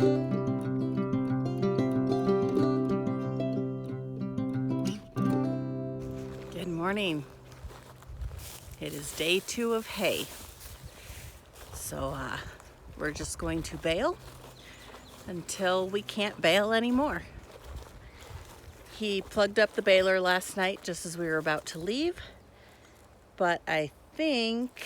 Good morning. It is day 2 of hay. So we're just going to bale until we can't bale anymore. He plugged up the baler last night just as we were about to leave, but I think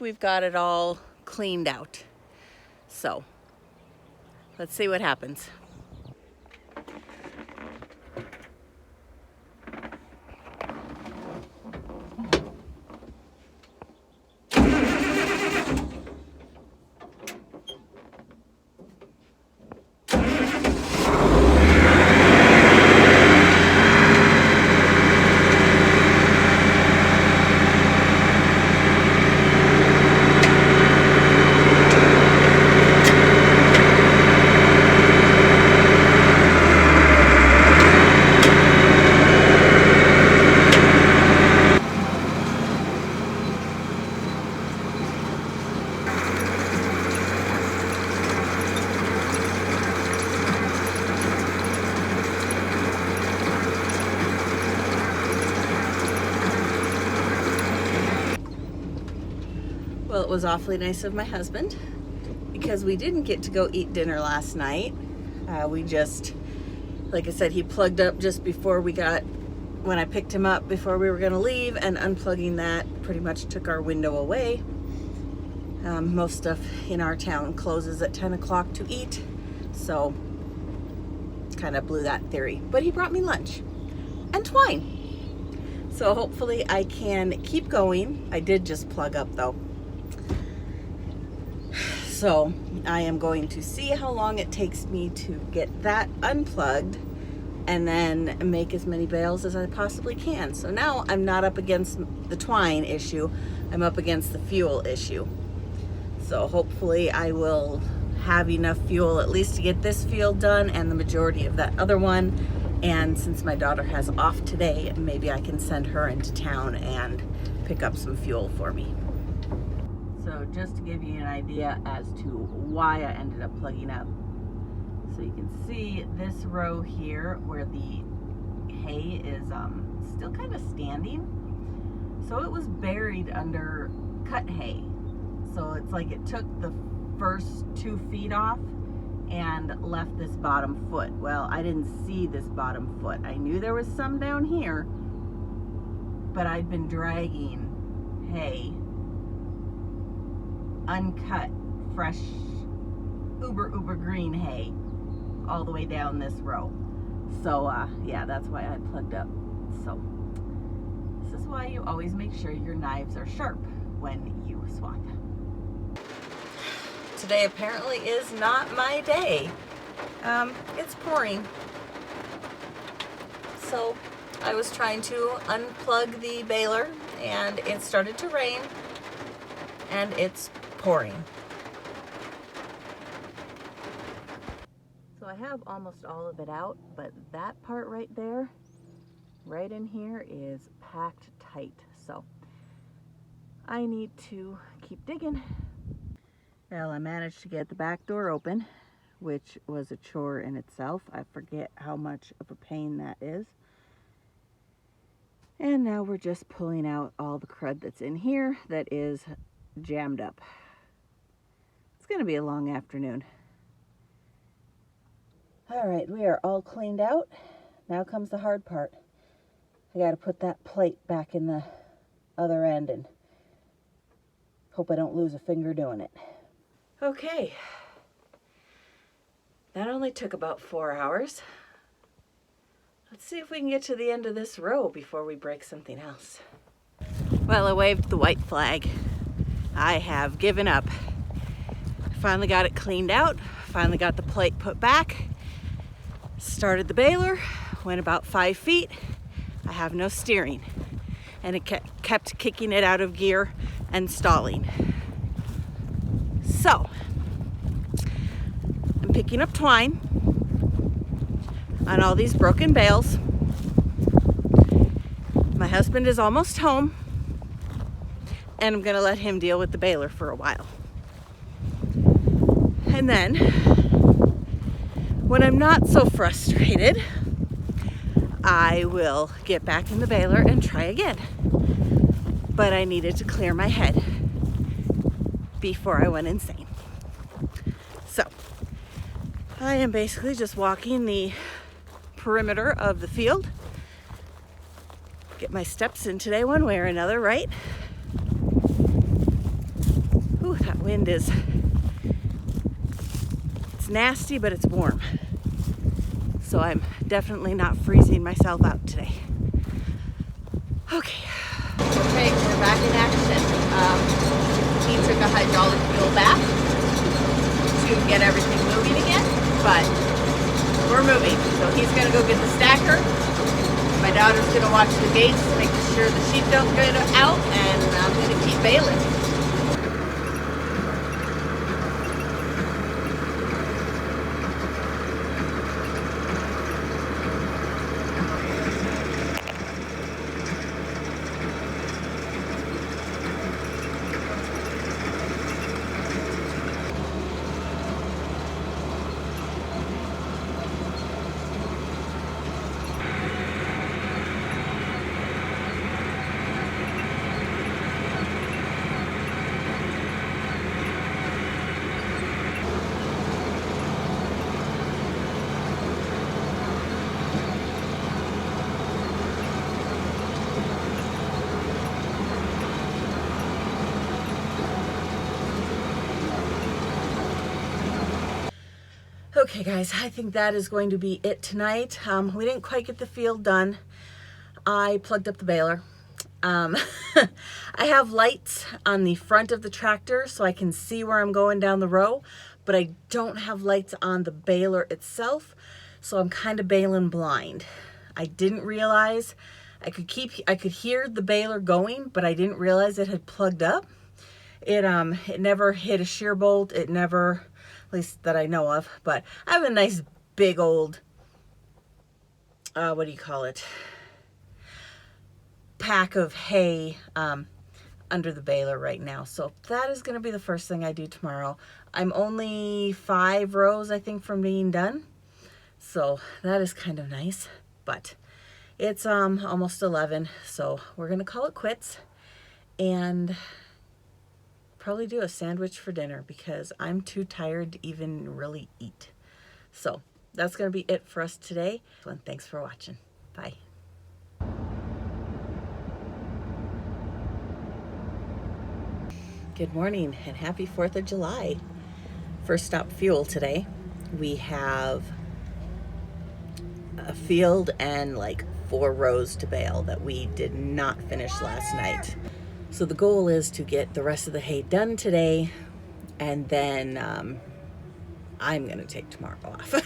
we've got it all cleaned out. So let's see what happens. Well, it was awfully nice of my husband because we didn't get to go eat dinner last night. We just, like I said, he plugged up just before when I picked him up before we were going to leave, and unplugging that pretty much took our window away. Most stuff in our town closes at 10 o'clock to eat, so kind of blew that theory. But he brought me lunch and twine. So hopefully I can keep going. I did just plug up though. So I am going to see how long it takes me to get that unplugged and then make as many bales as I possibly can. So now I'm not up against the twine issue, I'm up against the fuel issue. So hopefully I will have enough fuel at least to get this field done and the majority of that other one. And since my daughter has off today, maybe I can send her into town and pick up some fuel for me. So just to give you an idea as to why I ended up plugging up. So you can see this row here where the hay is still kind of standing. So it was buried under cut hay. So it's like it took the first 2 feet off and left this bottom foot. Well, I didn't see this bottom foot. I knew there was some down here, but I'd been dragging hay, uncut, fresh, uber green hay all the way down this row. So yeah, that's why I plugged up. So this is why you always make sure your knives are sharp when you swap. Today apparently is not my day. It's pouring. So I was trying to unplug the baler and it started to rain and it's pouring. So I have almost all of it out, but that part right there, right in here, is packed tight. So I need to keep digging. Well, I managed to get the back door open, which was a chore in itself. I forget how much of a pain that is. And now we're just pulling out all the crud that's in here that is jammed up. It's going to be a long afternoon. All right, we are all cleaned out. Now comes the hard part. I got to put that plate back in the other end and hope I don't lose a finger doing it. Okay, that only took about 4 hours. Let's see if we can get to the end of this row before we break something else. Well, I waved the white flag. I have given up. Finally got it cleaned out, finally got the plate put back, started the baler, went about 5 feet. I have no steering, and it kept kicking it out of gear and stalling. So, I'm picking up twine on all these broken bales. My husband is almost home, and I'm gonna let him deal with the baler for a while. And then when I'm not so frustrated, I will get back in the baler and try again. But I needed to clear my head before I went insane. So I am basically just walking the perimeter of the field. Get my steps in today one way or another, right? Ooh, that wind is, it's nasty, but it's warm. So I'm definitely not freezing myself out today. Okay. Okay, we're back in action. He took a hydraulic fuel bath to get everything moving again, but we're moving. So he's gonna go get the stacker. My daughter's gonna watch the gates, making sure the sheep don't get out, and I'm gonna keep baling. Okay guys, I think that is going to be it tonight. We didn't quite get the field done. I plugged up the baler. I have lights on the front of the tractor so I can see where I'm going down the row, but I don't have lights on the baler itself, so I'm kind of baling blind. I didn't realize I could hear the baler going, but I didn't realize it had plugged up. It never hit a shear bolt. It never, at least that I know of, but I have a nice big old, what do you call it? Pack of hay under the baler right now. So that is going to be the first thing I do tomorrow. I'm only 5 rows, I think, from being done. So that is kind of nice, but it's almost 11. So we're going to call it quits and probably do a sandwich for dinner because I'm too tired to even really eat. So that's going to be it for us today. And thanks for watching. Bye. Good morning and happy 4th of July. First stop fuel today. We have a field and like 4 rows to bale that we did not finish last night. So the goal is to get the rest of the hay done today, and then I'm gonna take tomorrow off.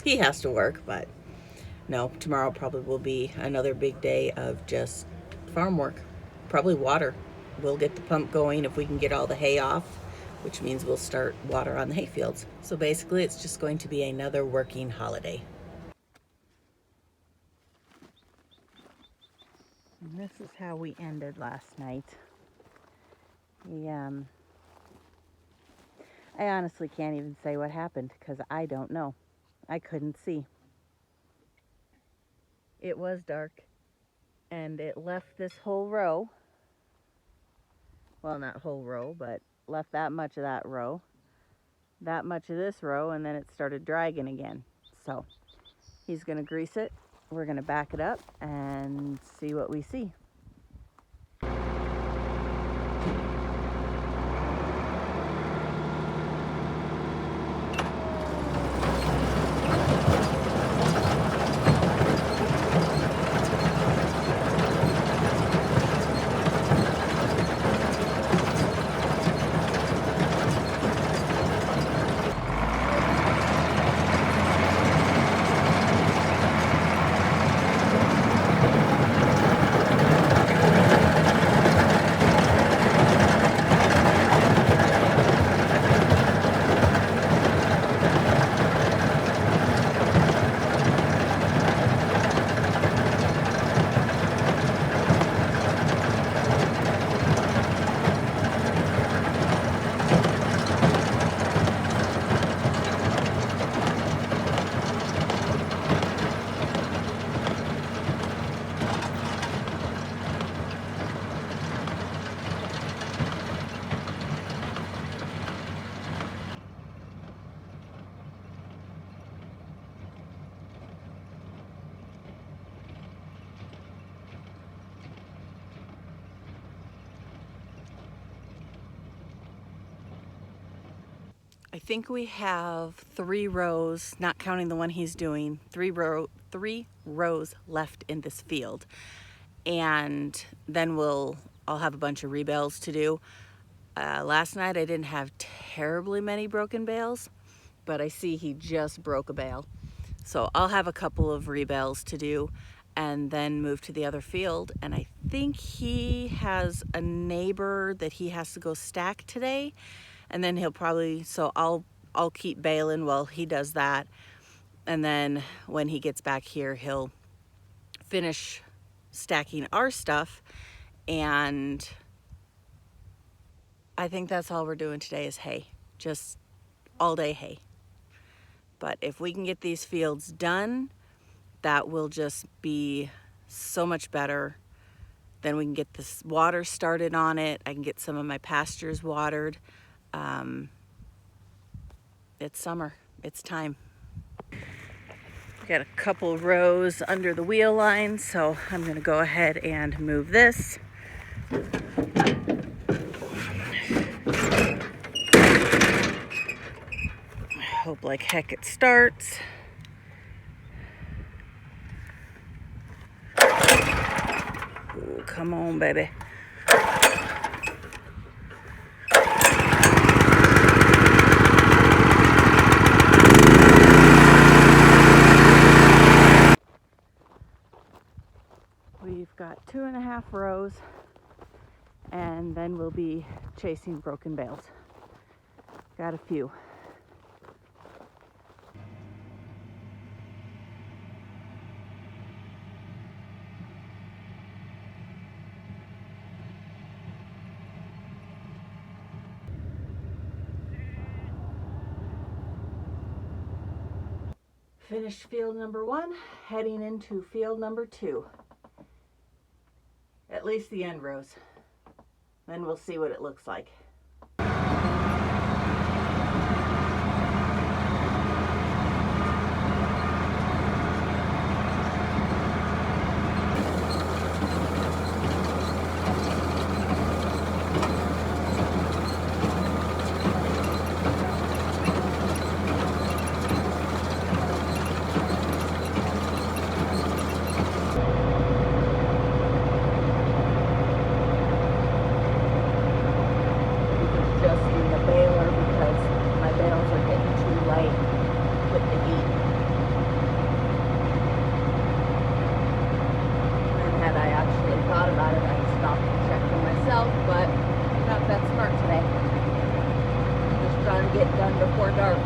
He has to work, but no, tomorrow probably will be another big day of just farm work, probably water. We'll get the pump going if we can get all the hay off, which means we'll start water on the hay fields. So basically it's just going to be another working holiday. And this is how we ended last night. I honestly can't even say what happened because I don't know. I couldn't see. It was dark and it left this whole row. Well, not whole row, but left that much of that row, that much of this row, and then it started dragging again. So he's gonna grease it. We're gonna back it up and see what we see. I think we have 3 rows, not counting the one he's doing, 3 rows left in this field. And then I'll have a bunch of rebales to do. Last night I didn't have terribly many broken bales, but I see he just broke a bale. So I'll have a couple of rebales to do and then move to the other field. And I think he has a neighbor that he has to go stack today. And then he'll probably, so I'll keep baling while he does that. And then when he gets back here, he'll finish stacking our stuff. And I think that's all we're doing today is hay, just all day hay. But if we can get these fields done, that will just be so much better. Then we can get this water started on it. I can get some of my pastures watered. It's summer, it's time. Got a couple rows under the wheel line, so I'm gonna go ahead and move this. Hope like heck it starts. Ooh, come on, baby. We've got 2.5 rows, and then we'll be chasing broken bales. Got a few. Finished field number 1, heading into field number 2. At least the end rows. Then we'll see what it looks like. But not that smart today. Just trying to get done before dark.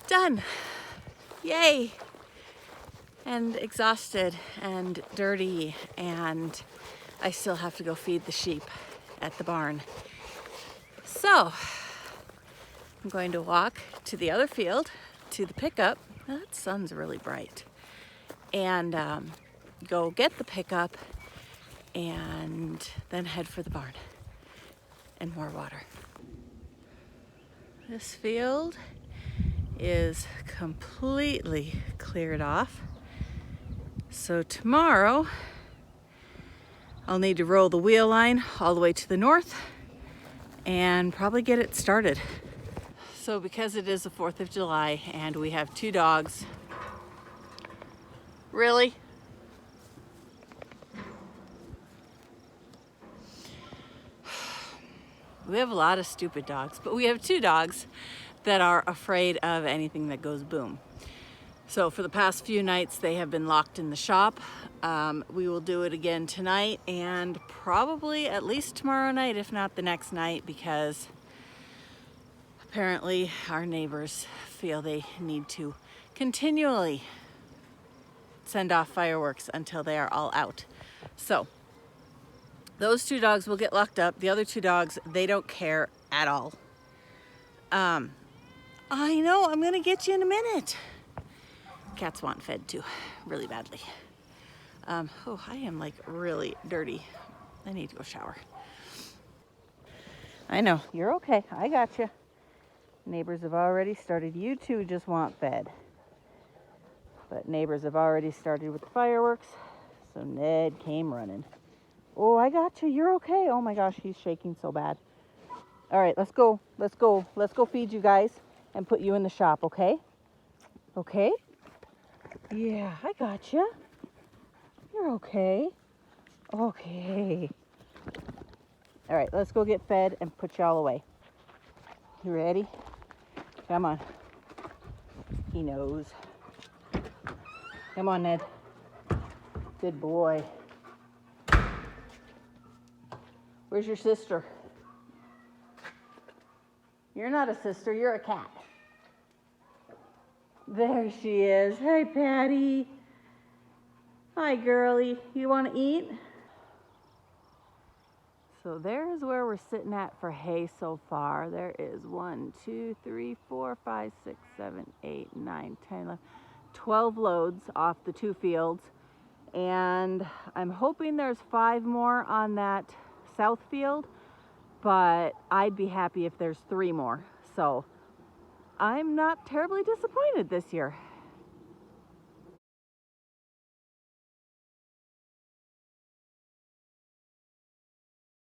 Done. Yay. and exhausted and dirty, and I still have to go feed the sheep at the barn. So I'm going to walk to the other field, to the pickup. Oh, that sun's really bright. And go get the pickup and then head for the barn and more water. This field is completely cleared off. So tomorrow I'll need to roll the wheel line all the way to the north and probably get it started. So because it is the 4th of July and we have 2 dogs. Really? We have a lot of stupid dogs, but we have 2 dogs that are afraid of anything that goes boom. So for the past few nights, they have been locked in the shop. We will do it again tonight and probably at least tomorrow night, if not the next night, because apparently our neighbors feel they need to continually send off fireworks until they are all out. So those 2 dogs will get locked up. The other 2 dogs, they don't care at all. I know, I'm gonna get you in a minute. Cats want fed too, really badly. Oh, I am like really dirty. I need to go shower. I know, you're okay, I got you. Neighbors have already started. You 2 just want fed. But neighbors have already started with the fireworks, so Ned came running. Oh, I got you, you're okay. Oh my gosh, he's shaking so bad. All right, let's go, let's go. Let's go feed you guys and put you in the shop, okay? Okay? Yeah, I got you. You're okay. Okay. All right, let's go get fed and put y'all away. You ready? Come on. He knows. Come on, Ned. Good boy. Where's your sister? You're not a sister, you're a cat. There she is. Hey, Patty. Hi, girlie. You want to eat? So there's where we're sitting at for hay so far. There is 1, 2, 3, 4, 5, 6, 7, 8, 9, 10, 11, 12 loads off the 2 fields. And I'm hoping there's 5 more on that south field, but I'd be happy if there's 3 more. So I'm not terribly disappointed this year.